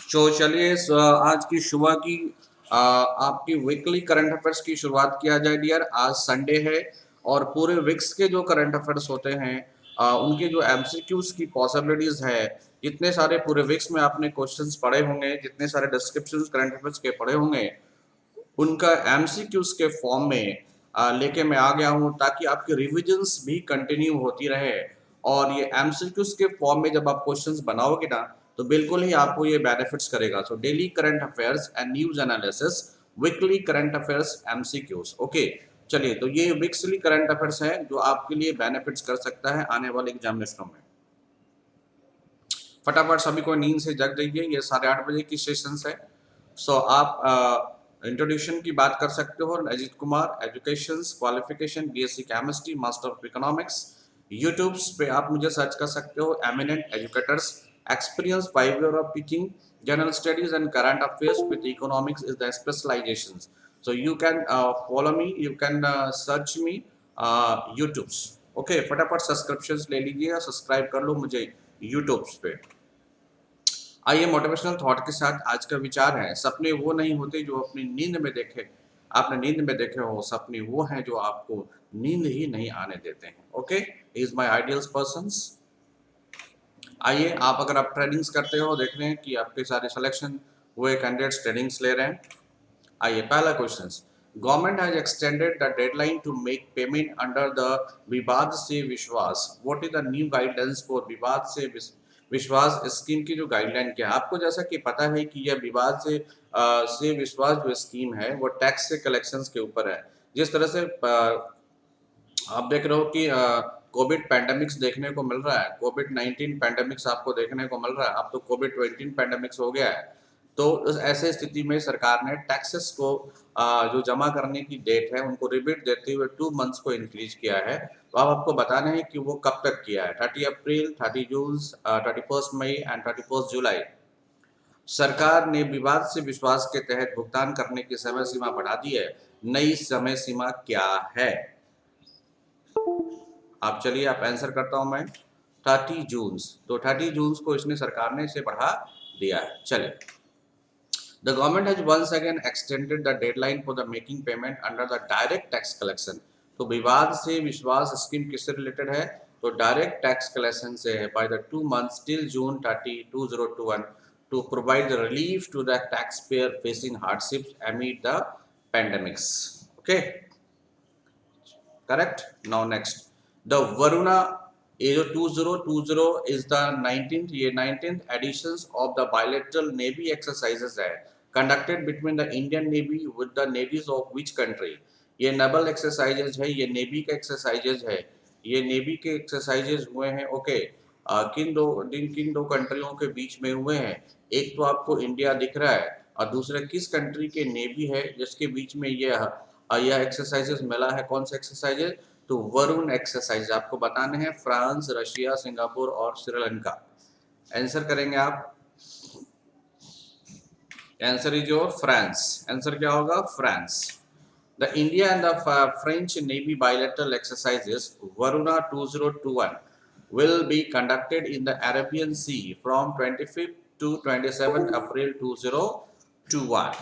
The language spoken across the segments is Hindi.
चलिए आज की सुबह की आपकी वीकली करंट अफेयर्स की शुरुआत किया जाए डियर। आज संडे है और पूरे वीक्स के जो करंट अफेयर्स होते हैं उनके जो एमसीक्यूज की पॉसिबिलिटीज है, जितने सारे पूरे वीक्स में आपने क्वेश्चंस पढ़े होंगे, जितने सारे डिस्क्रिप्शन करंट अफेयर्स के पढ़े होंगे, उनका एमसीक्यूज के फॉर्म में लेके मैं आ गया हूँ, ताकि आपकी रिविजन्स भी कंटिन्यू होती रहे। और ये एमसीक्यूज के फॉर्म में जब आप क्वेश्चंस बनाओगे ना, तो बिल्कुल ही आपको ये बेनिफिट्स करेगा। So daily current affairs and news analysis, weekly current affairs MCQs. Okay, चलिए, तो ये वीकली करंट अफेयर्स है जो आपके लिए बेनिफिट्स कर सकता है आने वाले एग्जामिनेशनों में। फटाफट सभी को नींद से जग जाइए, ये 8:30 बजे की सेशंस है। सो आप इंट्रोड्यूशन की बात कर सकते हो, Ajit Kumar, education qualification BSc chemistry, master of economics. YouTube पे आप मुझे सर्च कर सकते हो, eminent educators, experience 5 year of teaching, general studies and current affairs with economics is the specializations. So you can follow me, you can search me YouTubes. Okay, फटाफट सब्सक्रिप्शंस ले लीजिए, सब्सक्राइब कर लो मुझे यूट्यूब्स पे। आइए मोटिवेशनल थॉट के साथ आज का विचार है, सपने वो नहीं होते जो अपनी नींद में देखे, आपने नींद में देखे हो, सपने वो हैं जो आपको नींद ही नहीं आने देते हैं। Okay, is my ideals persons. आइए, आप अगर आप ट्रेडिंग्स करते हो, देख रहे हैं कि आपके सारे सिलेक्शन हुए कैंडिडेट्स ट्रेडिंग्स ले रहे हैं। आइए, पहला question, government has extended the deadline to make payment under the Vivad se Vishwas. What is the new guidelines for Vivad se विश्वास स्कीम की जो गाइडलाइन क्या है? आपको जैसा कि पता है कि यह विवाद से विश्वास जो स्कीम है वो टैक्स से कलेक्शंस के ऊपर है। जिस तरह से आप देख रहे हो कि कोविड पैंडेमिक्स देखने को मिल रहा है, कोविड-19 पैंडेमिक्स आपको देखने को मिल रहा है, अब तो कोविड-19 पैंडेमिक्स हो गया है। तो उस ऐसे स्थिति में सरकार ने टैक्सेस को जो जमा करने की डेट है उनको रिबेट देते हुए 2 मंथ्स को इंक्रीज किया है। तो अब आपको बताना है कि वो कब तक किया है, 30 अप्रैल, 30 जून, 31 मई एंड 31 जुलाई। सरकार ने विवाद से विश्वास के तहत भुगतान करने की समय सीमा बढ़ा दी है। नई समय सीमा क्या है? आप चलिए, आप आंसर करता हूं मैं, 30 जून। तो 30 जून को इसने सरकार ने इसे बढ़ा दिया है। चलिए, the government has once again extended the deadline for the making payment under the direct tax collection. तो विवाद से विश्वास स्कीम किससे रिलेटेड है? तो डायरेक्ट टैक्स कलेक्शन से है, by the 2 months till June 30, 2021 to provide the relief to the taxpayer facing hardships amid the pandemics. Okay, correct. Now next, the Varuna, ये जो 2020 is the 19th, ये 19th editions of the bilateral navy exercises है, conducted between the Indian Navy with the navies of which country? ये naval exercises है, ये navy के exercises है, ये navy के exercises हुए हैं। ओके, किन दो कंट्रियों के बीच में हुए हैं? एक तो आपको इंडिया दिख रहा है, और दूसरे किस कंट्री के नेवी है जिसके बीच में यह एक्सरसाइजेस मिला है? कौन सा एक्सरसाइजेस? तो वरुण एक्सरसाइज आपको बताने हैं, फ्रांस, रशिया, सिंगापुर और श्रीलंका। आंसर करेंगे आप, answer is your France. Answer क्या होगा? France. The India and the French navy bilateral exercises Varuna 2021 will be conducted in the Arabian Sea from 25th to 27th April 2021.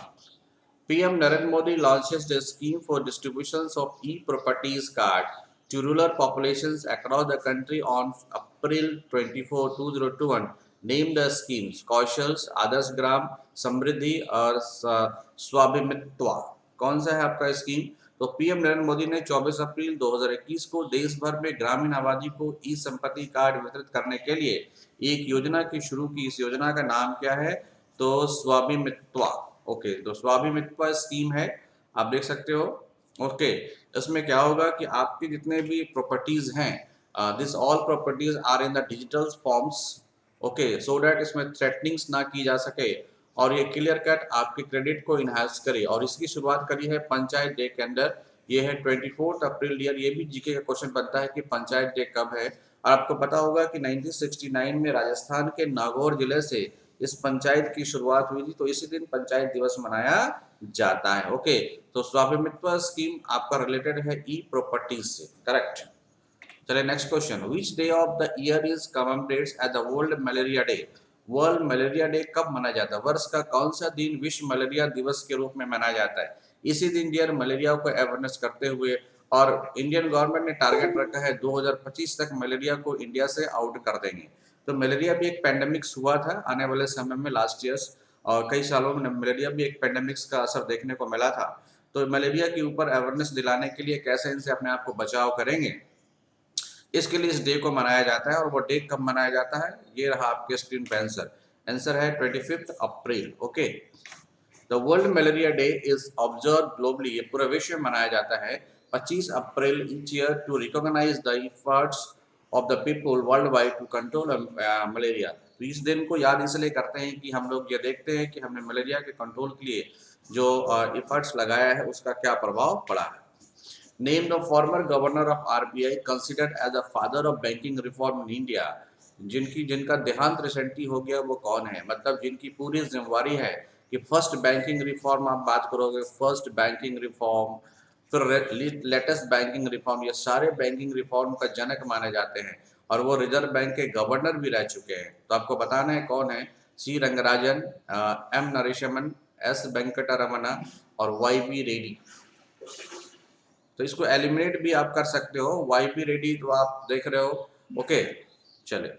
PM Narendra Modi launches the scheme for distributions of e-properties card to rural populations across the country on April 24, 2021. Name the schemes: Kaushal's, Adarsh Gram, समृद्धि और स्वाभिमित्वा। कौन सा है आपका स्कीम? तो पीएम नरेंद्र मोदी ने 24 अप्रैल 2021 को देश भर में ग्रामीण आबादी को ई संपत्ति कार्ड वितरित करने के लिए एक योजना की शुरू की। इस योजना का नाम क्या है? तो स्वाभिमित्वा। ओके, तो स्वाभिमित्वा स्कीम है, आप देख सकते हो। ओके, इसमें क्या होगा कि आपके जितने भी प्रॉपर्टीज हैं, this all properties are in the digital forms. Okay, so that इसमें थ्रेटनिंग्स ना की जा सके और ये क्लियर कट आपके क्रेडिट को इनहांस करे। और इसकी शुरुआत करी है पंचायत डे के अंदर, ये है 24 अप्रैल। ये भी जीके का क्वेश्चन बनता है कि पंचायत डे कब है। और आपको पता होगा कि 1969 में राजस्थान के नागौर जिले से इस पंचायत की शुरुआत हुई थी, तो इसी दिन पंचायत दिवस मनाया जाता है। ओके, तो स्वामित्व स्कीम आपका रिलेटेड है ई प्रॉपर्टीज से, करेक्ट। चलिए next question, which day of the year is commemorates at the world malaria day? World malaria day कब मनाया जाता है, वर्ष का कौन सा दिन विश्व मलेरिया दिवस के रूप में मनाया जाता है। इसी दिन डियर मलेरिया को अवेयरनेस करते हुए, और इंडियन गवर्नमेंट ने टारगेट रखा है 2025 तक मलेरिया को इंडिया से आउट कर देंगे। तो मलेरिया भी एक पेंडेमिक्स हुआ था आने वाले समय में, लास्ट ईयर्स और कई सालों में मलेरिया भी एक पेंडेमिक्स का असर देखने को मिला था। तो मलेरिया के ऊपर अवेयरनेस दिलाने के लिए कैसे इनसे अपने आप को बचाव करेंगे, इसके लिए इस डे को मनाया जाता है। और वो डे कब मनाया जाता है, ये रहा आपके स्क्रीन पे आंसर। आंसर है 25 April. Okay, the world malaria day is observe globally, ये पूरे विश्व में मनाया जाता है 25 April each year to recognise the efforts of the people world wide to control malaria. तो इस दिन को याद इसलिए करते हैं कि हम लोग ये देखते हैं कि हमने मलेरिया के कंट्रोल के लिए जो एफर्ट्स लगाया है उसका क्या प्रभाव पड़ा है। Named the former governor of RBI, considered as the father of banking reform in India, जिनका देहांत रिसेंटली हो गया वो कौन है, मतलब जिनकी पूरी जिम्मेवारी है कि फर्स्ट बैंकिंग रिफॉर्म आप बात करोगे, फर्स्ट बैंकिंग रिफॉर्म, फिर लेटेस्ट बैंकिंग रिफॉर्म, ये सारे बैंकिंग रिफॉर्म का जनक माने जाते हैं और वो रिजर्व बैंक के गवर्नर भी रह चुके हैं। तो आपको बताना है कौन है, सी रंगराजन, एम नरसिम्हन, एस वेंकटरमना और वाई बी रेड्डी। तो इसको एलिमिनेट भी आप कर सकते हो, वाई बी रेड्डी तो आप देख रहे हो। ओके चले,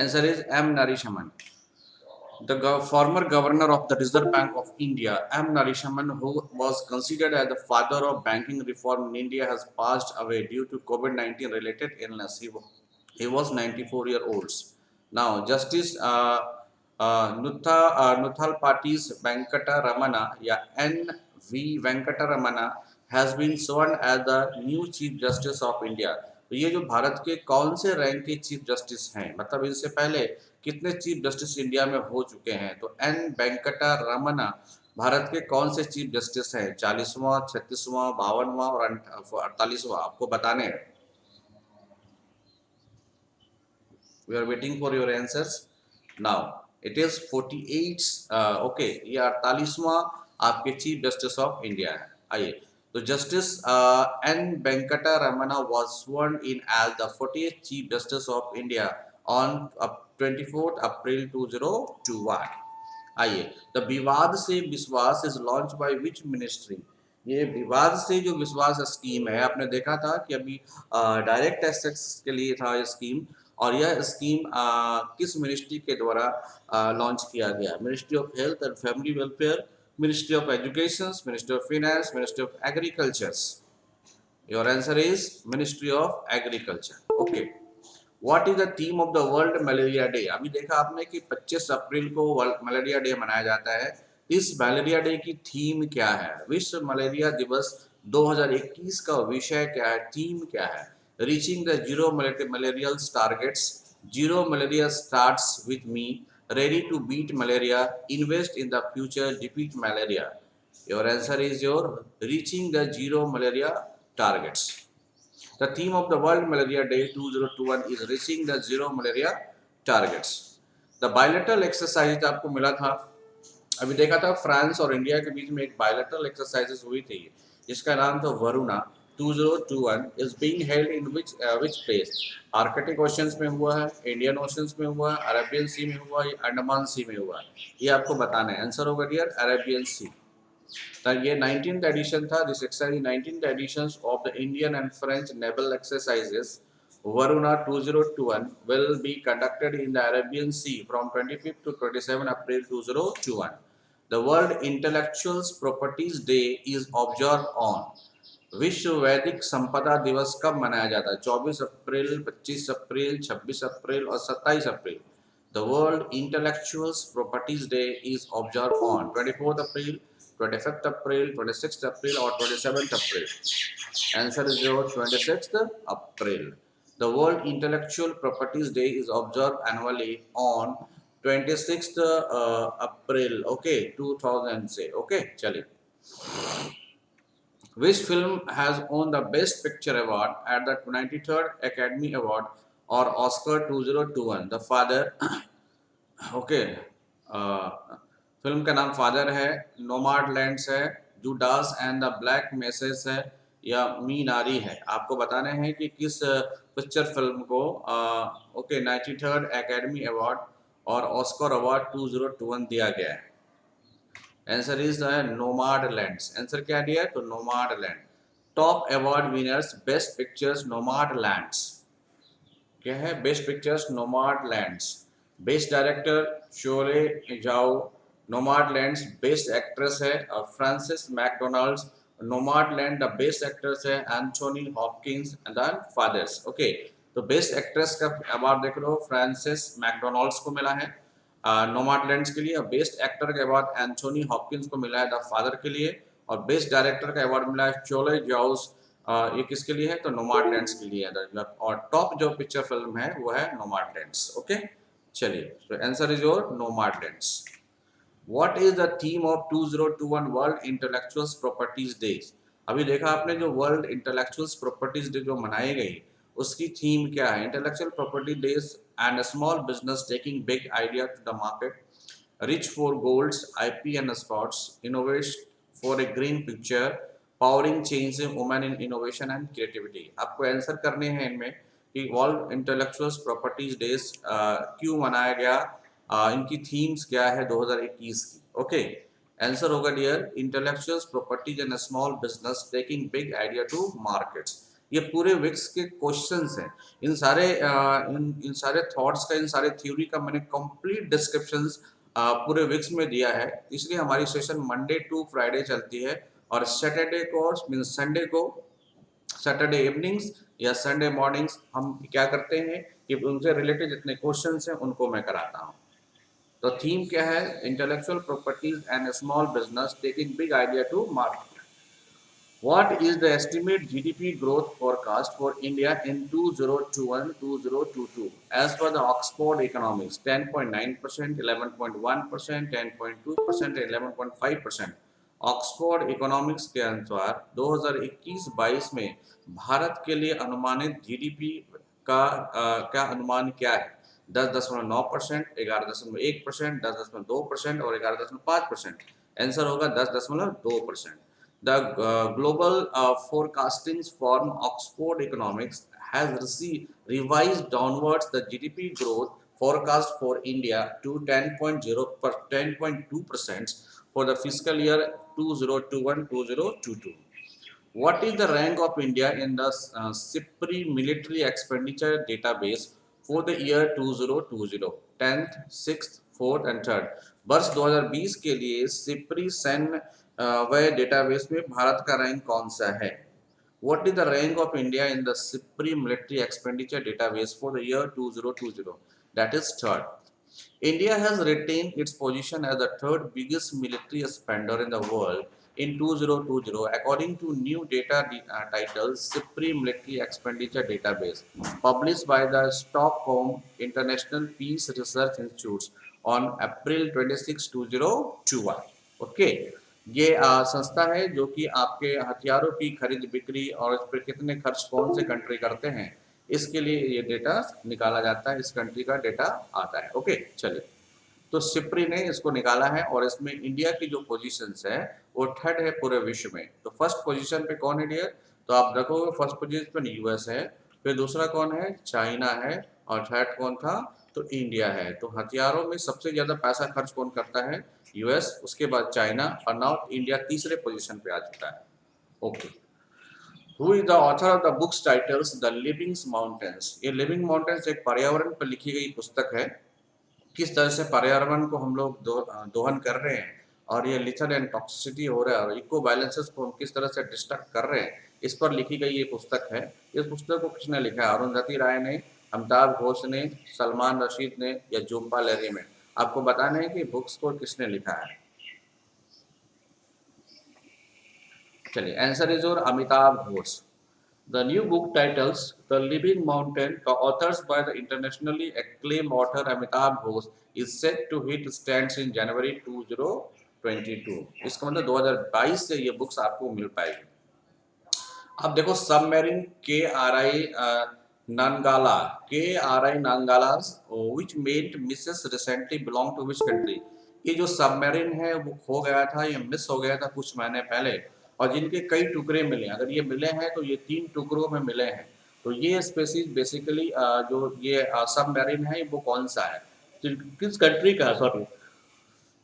answer is M Narasimhan, the former governor of the Reserve Bank of India. M Narasimhan, who was considered as the father of banking reform in India, has passed away due to COVID-19 related illness. He was 94 years old. Now Justice Nuthal Pati's Venkata Ramana, या N.V. Venkata Ramana, has been sworn as the new Chief Justice of India. तो ये जो भारत के कौन से रैंक के चीफ जस्टिस हैं, मतलब इनसे पहले कितने चीफ जस्टिस इंडिया में हो चुके हैं, तो एन वेंकटा रमना भारत के कौन से चीफ जस्टिस हैं, 40वां, 36वां, 52वां और 48वां, आपको बताने हैं। We are waiting for your answers now. It is 48, okay, ये 48वां आपके चीफ जस्टिस ऑफ इंडिया है। आइए, तो justice N Venkata Ramana was sworn in as the 48th chief justice of India on 24 April 2021। आइए, the Vivad se Vishwas is launch by which ministry. ये विवाद से जो विश्वास स्कीम है, आपने देखा था कि अभी डायरेक्ट टैक्स के लिए था ये स्कीम, और यह स्कीम किस मिनिस्ट्री के द्वारा लॉन्च किया गया, ministry of health and family welfare, ministry of education, ministry of finance, ministry of agriculture. Your answer is ministry of agriculture. Okay, what is the theme of the world malaria day. अभी देखा आपने कि 25 अप्रैल को वर्ल्ड मलेरिया डे मनाया जाता है। इस मलेरिया डे की थीम क्या है, विश्व मलेरिया दिवस 2021 का विषय क्या है, थीम क्या है। Reaching the zero malarial targets, zero malaria starts with me, ready to beat malaria, invest in the future, defeat malaria. Your answer is your reaching the zero malaria targets. The theme of the World Malaria Day 2021 is reaching the zero malaria targets. The bilateral exercise आपको मिला था, अभी देखा था फ्रांस और इंडिया के बीच में एक बायलैटरल एक्सरसाइजेस हुई थी, जिसका नाम था Varuna 2021, is being held in which place? Arctic oceans में हुआ है, इंडियन ओशंस में हुआ है, अरेबियन सी में हुआ है, अंडमान सी में हुआ है, ये आपको बताना है। आंसर होगा डियर अरेबियन सी। ये 19th edition था, this exercise 19th editions of the Indian and French naval exercises Varuna 2021 will be conducted in the Arabian Sea from 25th to 27 April 2021. The World Intellectual Properties Day is observed on, विश्व वैदिक संपदा दिवस कब मनाया जाता है, 24 अप्रैल, 25 अप्रैल, 26 अप्रैल और 27 अप्रैल। The World Intellectual Properties Day is observed on 24th April, 25th April, 26th April or 27th April. Answer is your 26th April. The World Intellectual Properties Day is observed annually on 26th April. Okay, 2000 से। Okay, चलिए। Which film has won the Best Picture Award at the 93rd Academy Award or Oscar 2021? The Father. Okay, film का नाम फादर है, नोमाड लैंड्स है, Judas and the black message है, या मीनारी है। आपको बताने हैं कि किस पिक्चर फिल्म को ओके 93rd एकेडमी अवार्ड और ऑस्कर अवार्ड 2021 दिया गया है? Answer is nomad lands. Answer क्या दिया है? तो nomad land. Top award winners best pictures nomad lands. क्या है? Best pictures nomad lands. Best director Sholay जाओ नोमाड लैंड्स। बेस्ट एक्ट्रेस है Frances McDonalds. Nomad land the best actress है Anthony Hopkins and the fathers. Okay, तो बेस्ट एक्ट्रेस का अवार्ड देख लो फ्रांसिस मैकडोनाल्ड्स को मिला है नोमाड लैंड्स के लिए। और बेस्ट एक्टर का अवार्ड एंथोनी हॉपकिंस को मिला है द फादर के लिए। और बेस्ट डायरेक्टर का अवार्ड मिला है चोले जाउस, ये किसके लिए है? तो नोमाडलैंड्स के लिए है। और टॉप जो पिक्चर फिल्म है वो है नोमाडलैंड्स। ओके, चलिए, तो answer is your Nomadlands. What is the theme of 2021 world intellectual properties day? अभी देखा आपने जो वर्ल्ड इंटेलेक्चुअल प्रॉपर्टीज डे जो मनाई गई, उसकी थीम क्या है? Intellectual property days and small business taking big idea to the market, rich for golds, IP and sports, innovate for a green picture, powering change in women in innovation and creativity। आपको आंसर करने हैं इनमें कि वर्ल्ड इंटेलेक्चुअल प्रॉपर्टीज डेज क्यों मनाया गया, इनकी थीम्स क्या है 2021 की। ओके, आंसर होगा dear intellectual properties and small business taking big idea to markets. ये पूरे विक्स के क्वेश्चंस हैं। इन सारे इन सारे थॉट्स का, इन सारे थ्योरी का मैंने कंप्लीट डिस्क्रिप्शंस पूरे विक्स में दिया है। इसलिए हमारी सेशन मंडे टू फ्राइडे चलती है और सैटरडे को मीन संडे को, सैटरडे इवनिंग्स या संडे मॉर्निंग्स हम क्या करते हैं कि उनसे रिलेटेड जितने क्वेश्चंस हैं उनको मैं कराता हूँ। तो थीम क्या है? Intellectual properties and small business taking big idea to market. What is the estimate GDP growth forecast for India in 2021-2022? As per the Oxford Economics, 10.9%, 11.1%, 10.2%, 11.5%। Oxford economics के अनुसार 2021-22 में भारत के लिए अनुमानित जीडीपी का क्या अनुमान क्या है? 10.9%, 11.1%, 10.2% और 11.5%। आंसर होगा 10.2%। The global forecasting firm Oxford Economics has revised downwards the GDP growth forecast for India to 10.2% for the fiscal year 2021-2022. What is the rank of India in the SIPRI military expenditure database for the year 2020? 10th, 6th, 4th and 3rd। वर्ष 2020 के लिए सिप्री सैन्य व्यय डेटाबेस में भारत का रैंक कौन सा है? What is the rank of India in the SIPRI military expenditure database for the year 2020? That is 3rd। India has retained its position as the third biggest military spender in the world in 2020 according to new data titled SIPRI Military Expenditure Database published by the Stockholm International Peace Research Institute on April 26, 2021। Okay, ये संस्था है जो कि आपके हथियारों की खरीद बिक्री और इस पर कितने खर्च कौन से कंट्री करते हैं, इसके लिए ये डेटा निकाला जाता है, इस कंट्री का डेटा आता है। ओके, चलिए, तो सिप्री ने इसको निकाला है और इसमें इंडिया की जो पोजीशंस है वो थर्ड है पूरे विश्व में। तो फर्स्ट पोजीशन पे कौन है डियर? तो आप देखोगे फर्स्ट पोजीशन पे यूएस है, फिर दूसरा कौन है? चाइना है, और थर्ड कौन था? तो इंडिया है। तो हथियारों में सबसे ज्यादा पैसा खर्च कौन करता है? यूएस, उसके बाद चाइना, और नाउ इंडिया तीसरे पोजीशन पे आ चुका है। Okay, Who is the author of the books titles The Living Mountains? ये लिविंग माउंटेन्स एक पर्यावरण पर लिखी गई पुस्तक है। किस तरह से पर्यावरण को हम लोग दोहन कर रहे हैं और ये लिथर एंड टॉक्सिसिटी हो रहा है और इको बैलेंसेस को हम किस तरह से डिस्ट्रक्ट कर रहे हैं, इस पर लिखी गई ये पुस्तक है। इस पुस्तक को किसने लिखा है? अरुंधति राय ने, अमिताभ घोष ने, सलमान रशीद ने या जुम्पा लहरी में? आपको बताना है कि बुक्स को किसने लिखा है। चलिए, आंसर इज और Amitabh Ghosh. The new book titles The Living Mountain, co-authored by the internationally acclaimed author Amitabh Ghosh, is set to hit stands in January 2022। इसका मतलब 2022 से ये बुक्स आपको मिल पाएगी। अब देखो submarine KRI Nangalas which made misses recently belong to which country? ये जो सबमरीन है वो खो गया था, ये मिस हो गया था कुछ महीने पहले, और जिनके कई टुकड़े मिले, अगर ये मिले हैं तो ये 3 टुकड़ों में मिले हैं। तो ये स्पेसीज बेसिकली जो ये सबमरीन है वो कौन सा है? किस कंट्री का, sorry,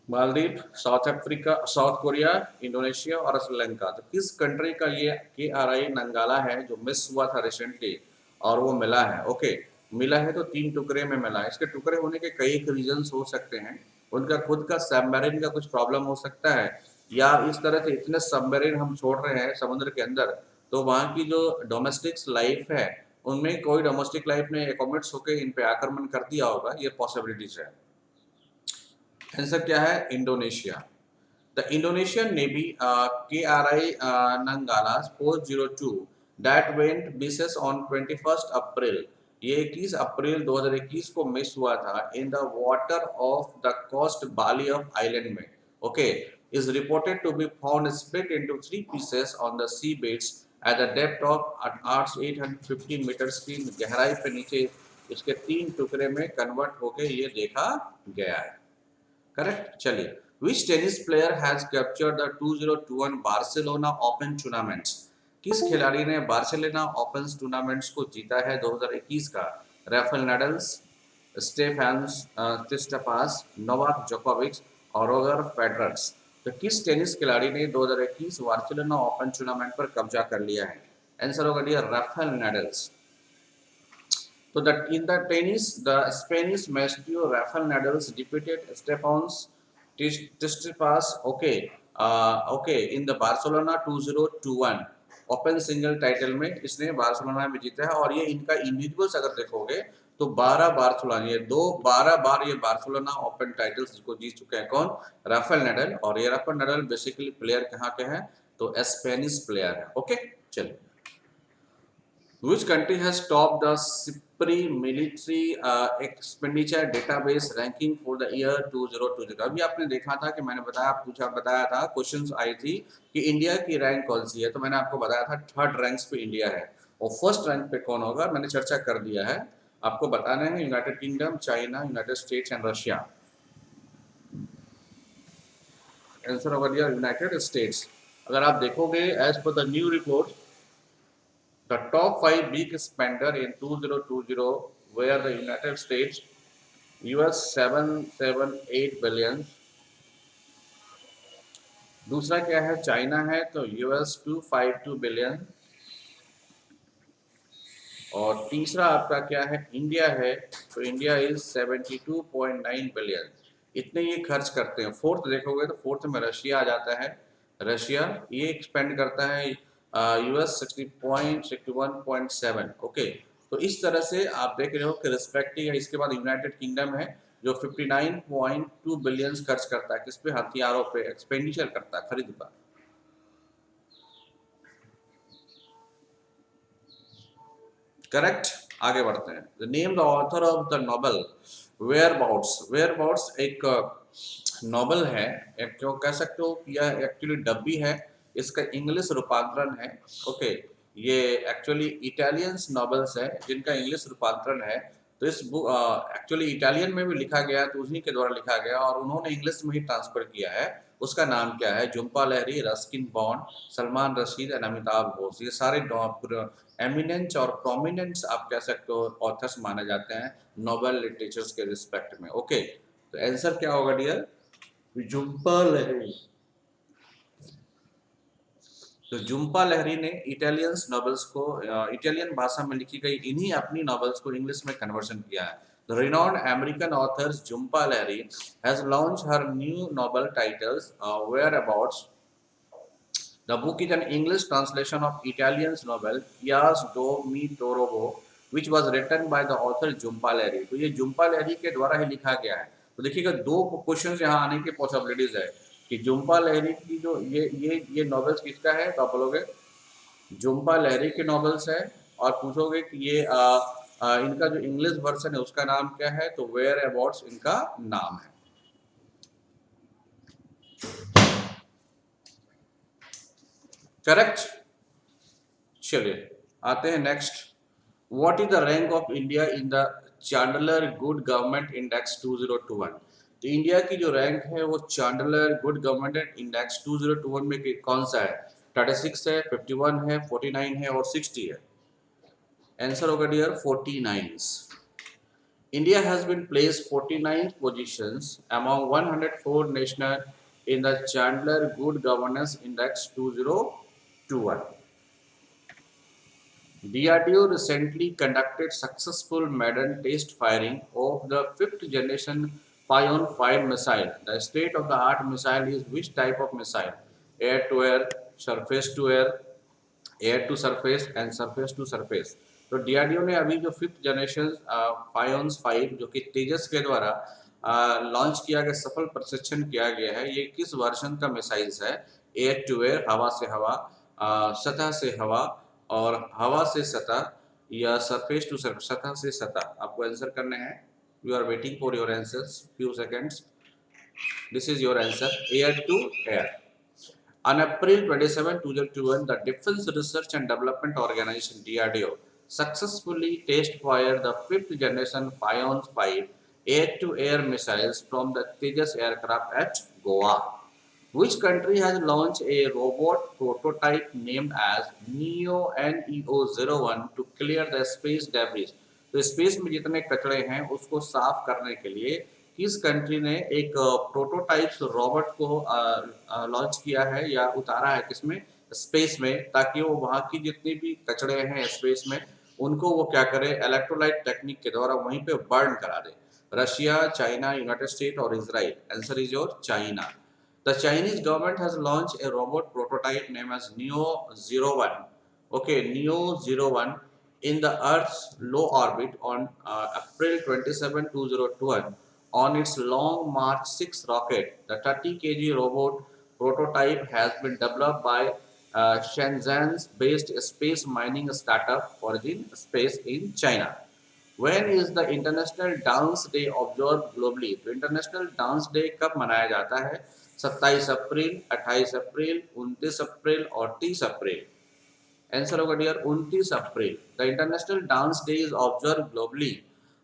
Maldives, south Africa, south Korea, Indonesia और श्रीलंका। तो किस कंट्री का ये KRI नंगाला है जो मिस हुआ था रिसेंटली और वो मिला है? ओके, मिला है तो 3 टुकड़े में मिला है। इसके टुकड़े होने के कई रीजंस हो सकते हैं। उनका खुद का सबमरीन का कुछ प्रॉब्लम हो सकता है, या इस तरह से इतने सबमरीन हम छोड़ रहे हैं समुद्र के अंदर, तो वहाँ की जो डोमेस्टिक लाइफ है उनमें कोई डोमेस्टिक लाइफ ने एकोमोडेट्स होकर इन पे आक्रमण कर दिया होगा, ये पॉसिबिलिटीज है। आंसर क्या है? Indonesia. The Indonesian Navy KRI Nangalas 402 that went misses on 21st April. ये 21 अप्रैल 2021 को मिस हुआ था in the water of the coast Bali of island में। Okay, is reported to be found split into 3 pieces on the sea beds at the depth of 850 meters की गहराई पे नीचे इसके 3 टुकड़े में कन्वर्ट होके ये देखा गया है। करेक्ट। चलिए, which tennis player has captured the 2021 Barcelona open tournaments? किस खिलाड़ी ने बार्सिलोना ओपन टूर्नामेंट्स को जीता है 2021 का? राफेल नाडल्स, स्टेफानोस सिट्सिपास, नोवाक जोकोविच और रोजर फेडरर। तो किस टेनिस खिलाड़ी ने 2021 बार्सिलोना ओपन टूर्नामेंट पर कब्जा कर लिया है? आंसर होगा dear Rafael Nadals. So that in the tennis, the Spanish maestro Rafael Nadal defeated Stefanos Tsitsipas, in the Barcelona 2021 open single title में इसने बार्सिलोना में जीता है। और ये इनका इंडिविजुअल्स अगर देखोगे तो 12 बार्सिलोना, ये 12 बार ये बार्सिलोना ओपन टाइटल्स को जीत चुके हैं। कौन? राफेल नाडल। और ये राफेल नाडल बेसिकली प्लेयर कहाँ के हैं? तो स्पेनिश प्लेयर है। ओके, चलिए, Which country has topped the SIPRI military expenditure database ranking for the year 2020? अभी आपने देखा था कि मैंने बताया था, क्वेश्चंस आई थी कि इंडिया की रैंक कौन सी है, तो मैंने आपको बताया था 3rd रैंक पे इंडिया है। और 1st रैंक पे कौन होगा मैंने चर्चा कर दिया है, आपको बताना है United Kingdom, China, United States and Russia. Answer होगा डियर यूनाइटेड स्टेट्स। अगर आप देखोगे as per the new report, the top 5 big spender in 2020 were the United States, US 778 billion। दूसरा क्या है? चाइना है, तो US 252 बिलियन। और तीसरा आपका क्या है? इंडिया है, तो इंडिया इज 72.9 बिलियन। इतने ये खर्च करते हैं। 4th देखोगे तो 4th में रशिया आ जाता है। रशिया ये एक्सपेंड करता है US 60.61.7। ओके, तो इस तरह से आप देख रहे हो कि रिस्पेक्टिव है। इसके बाद यूनाइटेड किंगडम है जो 59.2 बिलियन खर्च करता है, किस पे? हथियारों पे एक्सपेंडिचर करता है, खरीद पर। करेक्ट। आगे बढ़ते हैं। The name the author of the novel whereabouts. Whereabouts एक नॉवल है, एक क्यों कह सकते हो कि यह एक्चुअली डब्बी है, इसका इंग्लिश रूपांतरण है। ओके, ये एक्चुअली इटालियंस नॉवेल्स है जिनका इंग्लिश रूपांतरण है। तो इस बुक एक्चुअली इटालियन में भी लिखा गया, तो उन्हीं के द्वारा लिखा गया और उन्होंने इंग्लिश में ही ट्रांसफर किया है। उसका नाम क्या है? Jhumpa Lahiri, Ruskin bond, Salman Rashid and Amitabh Ghosh. ये सारे एमिनेंस और प्रोमिनेंस आप कह सकते हो ऑथर्स माने जाते हैं नोबेल लिटरेचर्स के रिस्पेक्ट में। ओके, तो आंसर क्या होगा डियर? झुम्पा लाहिरी। तो झुम्पा लाहिरी ने इटालियंस नॉवेल्स को इटालियन भाषा में लिखी गई इन्हीं अपनी नॉवेल्स को इंग्लिश में कन्वर्शन किया है। The renowned American author Jhumpa Lahiri has launched her new novel titles Whereabouts. The book is an English translation of Italian's novel Ias do Mi Torovo, which was written by the author Jhumpa Lahiri. तो ये झुम्पा लाहिरी के द्वारा ही लिखा गया है। तो देखिएगा 2 क्वेश्चन यहाँ आने की पॉसिबिलिटीज है कि झुम्पा लाहिरी की जो ये नॉवेल्स किसका है, तो आप बोलोगे झुम्पा लाहिरी के नॉवेल्स है। और पूछोगे कि ये इनका जो इंग्लिश वर्जन है उसका नाम क्या है, तो वेयर अबाउट्स इनका नाम है। करेक्ट। चलिए आते हैं next. What is the rank of India in the Chandler good government index 2021? तो इंडिया की जो रैंक है वो चांडलर गुड गवर्नमेंट इंडेक्स 2021 में कौन सा है? 36 है, 51 है, 49 है और 60 है। आंसर होगा dear 49। India has been placed 49th positions among 104 nations in the Chandler Good Governance Index 2021. DRDO recently conducted successful maiden test firing of the fifth generation Pion-5 missile. The state-of-the-art missile is which type of missile? Air-to-air, surface-to-air, air to surface and surface to surface. तो डीआरडीओ ने अभी जो फिफ्थ जनरेशन पायोन्स 5 जो कि तेजस के द्वारा लॉन्च किया गया, सफल प्रशिक्षण किया गया है, ये किस वर्जन का मिसाइल्स है? एयर टू एयर, हवा से हवा, सतह से हवा और हवा से सतह, या सरफेस टू सरफेस, सतह से सतह। आपको आंसर करने हैं। You are waiting for your answers, few seconds. This is your answer, air to air. On April 27, 2021, the Defense Research and Development Organization (DRDO) successfully test fired the fifth generation Pion-5 air-to-air missiles from the Tejas aircraft at Goa. Which country has launched a robot prototype named as NEO-01 to clear the space debris? तो स्पेस में जितने कचरे हैं उसको साफ करने के लिए किस कंट्री ने एक प्रोटोटाइप रोबोट को लॉन्च किया है या उतारा है किसमें? स्पेस में, ताकि वो वहाँ की जितनी भी कचरे हैं स्पेस में उनको वो क्या करे, इलेक्ट्रोलाइट टेक्निक के द्वारा वहीं पे बर्न करा दे। रशिया, चाइना, यूनाइटेड स्टेट और Israel. Answer is your China. The Chinese government has launched a robot prototype named as Neo-01. Okay, Neo-01 in the Earth's low orbit on April 27, 2021 on its Long March 6 rocket. The 30 kg robot prototype has been developed by Shenzhen-based space mining startup Origin Space in China. When is the International Dance Day observed globally? तो इंटरनेशनल डांस डे कब मनाया जाता है? 27 अप्रैल, 28 अप्रैल, 29 अप्रैल और 30 अप्रैल। आंसर होगा dear 29 April. The international dance day is observe globally.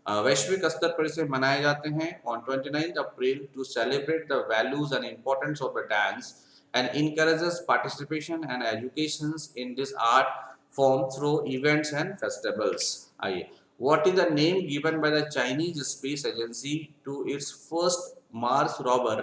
वैश्विक स्तर पर इसे मनाए जाते हैं on 29 April to celebrate the values and importance of the dance and encourages participation and education in this art form through events and festivals. आइए, what is the name given by the Chinese Space Agency to its first Mars rover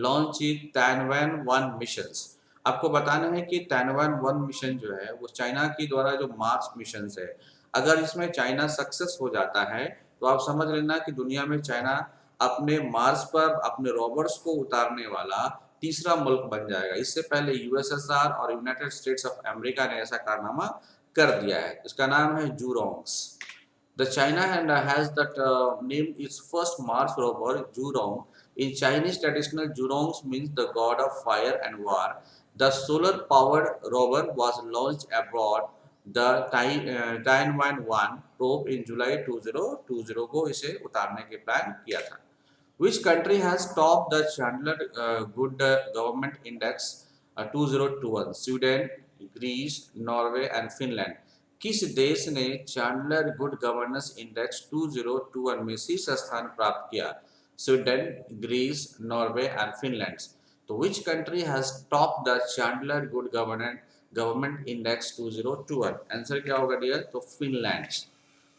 launch in Tianwen-1 missions? आपको बताना है कि Tianwen-1 मिशन जो है वो चाइना के द्वारा जो मार्स मिशन है, अगर इसमें चाइना सक्सेस हो जाता है तो आप समझ लेना कि दुनिया में चाइना अपने मार्स पर अपने रोवर्स को उतारने वाला तीसरा मुल्क बन जाएगा। इससे पहले यूएसएसआर और यूनाइटेड स्टेट्स ऑफ अमेरिका ने ऐसा कारनामा कर दिया है। इसका नाम है जूरोंग्स। The China has that named its first Mars rover Zhurong. In Chinese traditional, Zhurongs means the god of fire and war. The solar-powered rover was launched aboard the Tianwen-1 probe in July 2020 को इसे उतारने के प्लान किया था। Which country has topped the Chandler Good Government Index 2021? Sweden, Greece, Norway and Finland. किस देश ने चैंडलर गुड गवर्नेंस इंडेक्स 2021 में शीर्ष स्थान प्राप्त किया? Sweden, Greece, Norway and Finland. तो which country has top the Chandler good government index 2021? Answer क्या होगा डियर? तो Finland.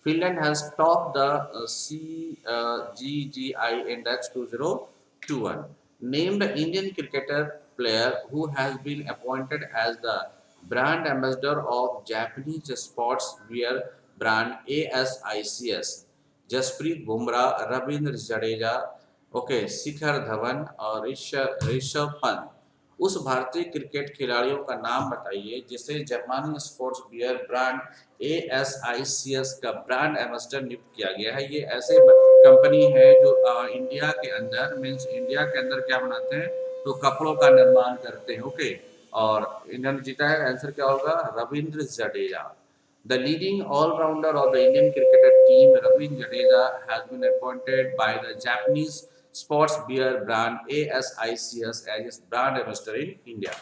Finland has topped the CGGI Index 2021. Named Indian cricketer player who has been appointed as the brand ambassador of Japanese sports wear brand ASICS. Jasprit Bumrah, Ravindra Jadeja, okay, Shikhar Dhawan और ऋषभ पंत। उस भारतीय क्रिकेट खिलाड़ियों का नाम बताइए जिसे जापानी स्पोर्ट्स बियर ब्रांड ASICS का ब्रांड एम्बेसडर नियुक्त किया गया है। ये ऐसे कंपनी है जो इंडिया के अंदर मींस इंडिया के अंदर क्या बनाते हैं? तो कपड़ों का निर्माण करते हैं। ओके, और इन्होंने जीता है। आंसर क्या होगा? Ravindra Jadeja. The leading all-rounder of the Indian cricketer team, Ravindra Jadeja, has been appointed by the Japanese sports beer brand ASICS as its brand ambassador in India.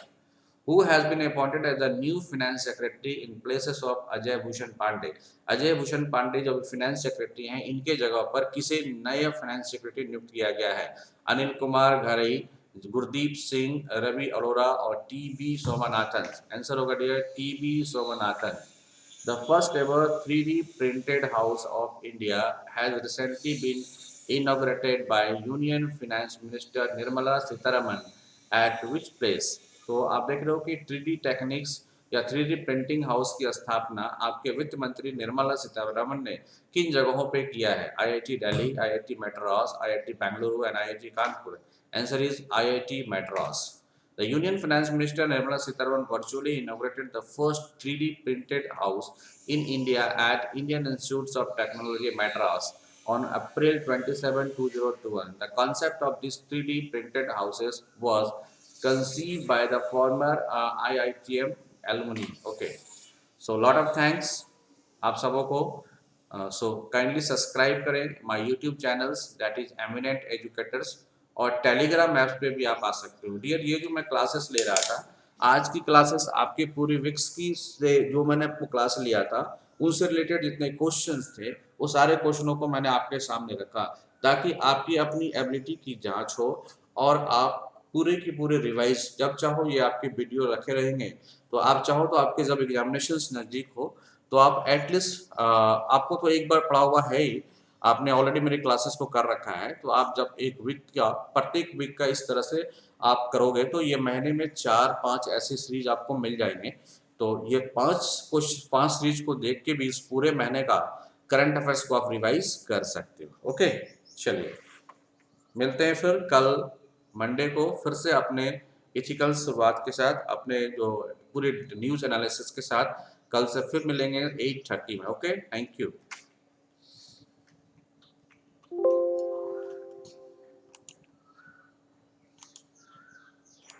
Who has been appointed as the new finance secretary in places of Ajay Bhushan Pandey? Ajay Bhushan Pandey जो finance secretary हैं, इनके जगह पर किसे नए finance secretary नियुक्त किया गया है? अनिल कुमार घरई, गुरदीप सिंह, रवि अरोड़ा और टीबी सोमनाथन। आंसर होगा dear T V Somanathan. The first ever 3D printed house of India has recently been inaugurated by Union Finance Minister Nirmala Sitharaman at which place? तो आप देख रहे हो कि 3D टेक्निक्स या 3D प्रिंटिंग हाउस की स्थापना आपके वित्त मंत्री निर्मला सीतारमण ने किन जगहों पे किया है? IIT Delhi, IIT Madras, IIT Bengaluru and IIT Kanpur. Answer is IIT Madras. The Union Finance Minister Nirmala Sitharaman virtually inaugurated the first 3D printed house in India at Indian Institutes of Technology Madras on April 27, 2021. The concept of these 3D printed houses was conceived by the former IITM alumni. Okay, so lot of thanks आप सबों को. So kindly subscribe करें my YouTube channels, that is Eminent Educators, और टेलीग्राम ऐप्स पे भी आप आ सकते हो. डियर, ये जो मैं क्लासेस ले रहा था, आज की क्लासेस आपके पूरे विक्स की से जो मैंने आपको क्लास लिया था उनसे रिलेटेड जितने क्वेश्चंस थे वो सारे क्वेश्चनों को मैंने आपके सामने रखा ताकि आपकी अपनी एबिलिटी की जांच हो और आप पूरे की पूरे रिवाइज जब चाहो ये आपके वीडियो रखे रहेंगे. तो आप चाहो तो आपके जब एग्जामिनेशंस नज़दीक हो तो आप एटलीस्ट आपको तो एक बार पढ़ा हुआ है ही, आपने ऑलरेडी मेरी क्लासेस को कर रखा है. तो आप जब एक वीक का प्रत्येक वीक का इस तरह से आप करोगे तो ये महीने में 4-5 ऐसे सीरीज आपको मिल जाएंगे. तो ये 5 सीरीज को देख के भी इस पूरे महीने का करंट अफेयर्स को आप रिवाइज कर सकते हो. ओके, चलिए मिलते हैं फिर कल मंडे को फिर से अपने इथिकल शुरुआत के साथ, अपने जो पूरे न्यूज़ एनालिसिस के साथ. कल से फिर मिलेंगे 8:30 में. Okay, thank you.